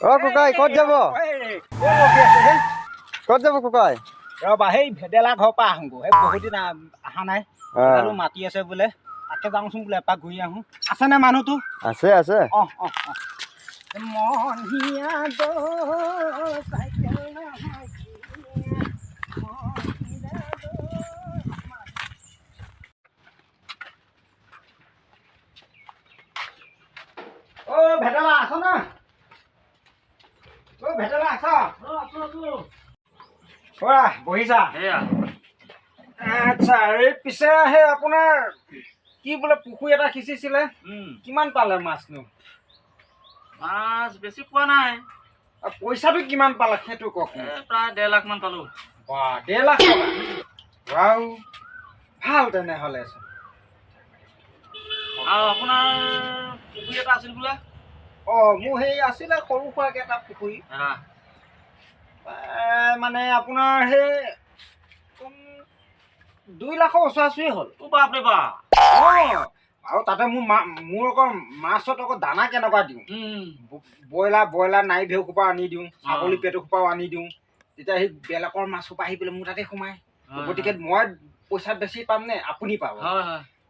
অ ককাই ক'ত যাব ক'ত যাব ককাই ৰবা সেই ভেদেলা ঘৰৰ পৰা আহোঁ সেই বহুত দিন অহা নাই মাতি আছে বোলে তাকে যাওঁচোন বোলে এপাক ঘূৰি আহোঁ আছেনে মানুহটো আছে আছে ভেদেলা আছ না ভেদেলা আছ বহিছা আচ্ছা এই পিছে সেই আপোনাৰ কি বোলে পুখুৰী এটা সিঁচিছিলে কিমান পালে মাছনো মাছ বেছি পোৱা নাই পইচাটো কিমান পালে সেইটো কওক প্ৰায় 1.5 লাখ মান পালো বা 1.5 লাখ টকা ভাল তেনেহ'লে আৰু আপোনাৰ পুখুৰী এটা আছিল বোলে মোৰ সেই আছিলে সৰু সুৰাকৈ এটা পুখুৰী মানে আপোনাৰ সেই 2 লাখৰ ওচৰা-ওচৰি হ'ল বাপৰে বাপ আৰু তাতে মোৰ আকৌ মাছত আকৌ দানা কেনেকুৱা দিওঁ ব্ৰইলাৰ নাই ভেউ সোপা আনি দিওঁ ছাগলী পেটু সোপাও আনি দিওঁ তেতিয়া সেই বেলেগৰ মাছ সোপা আহি পেলাই মোৰ তাতে সোমায় গতিকে মই পইচা বেছি পাম নে আপুনি পাব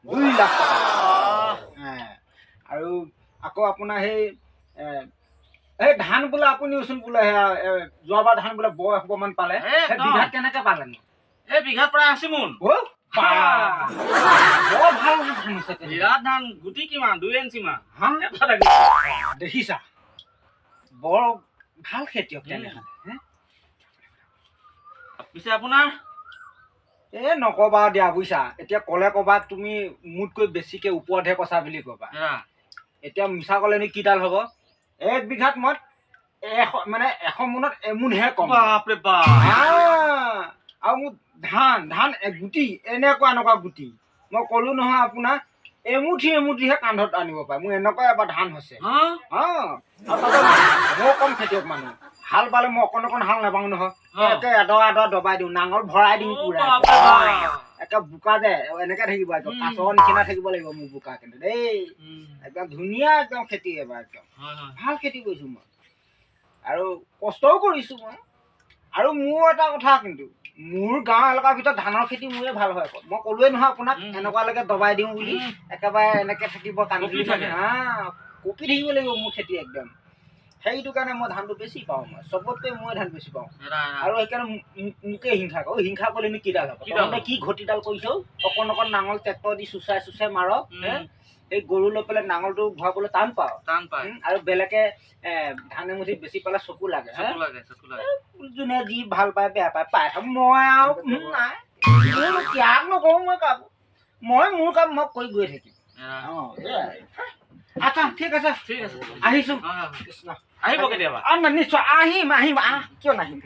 2 লাখ টকা আৰু আকৌ আপোনাৰ সেই ধান বোলে আপুনিওচোন বোলে যোৱাবাৰ ধান বোলে 100 মান পালে বিঘাত কেনেকে পালেনো এই বিঘাত প্ৰায় 80 মোন বৰ ভাল ধান হৈছে বিৰাট ধান গুটি কিমান 2 ইঞ্চি মান দেখিছা বৰ ভাল খেতিয়ক তেনেহ'লে পিছে আপোনাৰ নকবা দিয়া বুজিছা এতিয়া ক'লে ক'বা তুমি মোতকৈ বেছিকে ওপৰতহে কৈছা বুলি ক'বা এতিয়া মিছা ক'লেনো কিডাল হ'ব 1 বিঘাত মই 100 মোনত এমোনহে কম বাপৰে বাপ আৰু মোৰ ধান গুটি এনেকুৱা গুটি মই ক'লো নহয় আপোনাক এমুঠিহে কান্ধত আনিব পাৰে মোৰ এনেকুৱা এবাৰ ধান হৈছে মই কম খেতিয়ক মানুহ হাল বালে মই অকণ হাল নাপাওঁ নহয় একে এডৰা দবাই দিওঁ নাঙল ভৰাই দিওঁ পুৰা একে বোকা যে এনেকে থাকিব একদম কাছৰ নিচিনা থাকিব লাগিব মোৰ বোকা কিন্তু দেই একদম ধুনীয়া একদম খেতি এবাৰ একদম ভাল খেতি কৰিছোঁ মই আৰু কষ্টও কৰিছোঁ মই আৰু মোৰ এটা কথা কিন্তু মোৰ গাঁও এলেকাৰ ভিতৰত ধানৰ খেতি মোৰে ভাল হয় মই ক'লোৱে নহয় আপোনাক এনেকুৱালৈকে দবাই দিওঁ বুলি একেবাৰে এনেকে থাকিব কান্দি থাকে কঁপি থাকিব লাগিব মোৰ খেতি একদম সেইটো কাৰণে মই ধানটো বেছি পাওঁ মই চবতকৈ মই ধান বেছি পাওঁ আৰু সেইকাৰণে মোকে হিংসা কৰোঁ হিংসা কৰিলেনো কিডাল হ'ব তহঁতে কি ঘটিডাল কৰিছ অকণ নাঙল ট্ৰেক্টৰ দি চুচাই মাৰ এই গৰু লৈ পেলাই নাঙলটো ঘূৰাবলৈ টান পাওঁ আৰু বেলেগে ধান এমুঠি বেছি পালে চকু লাগে যোনে যি ভাল পায় বেয়া পায় মই আৰু নাই ত্যাগ নকৰোঁ মই কাম মই মোৰ কাম মই কৰি গৈ থাকিম আচ্ছা ঠিক আছে আহিছোঁ কৃষ্ণ আহিব কেতিয়াবা নিশ্চয় আহিম কিয় নাহিম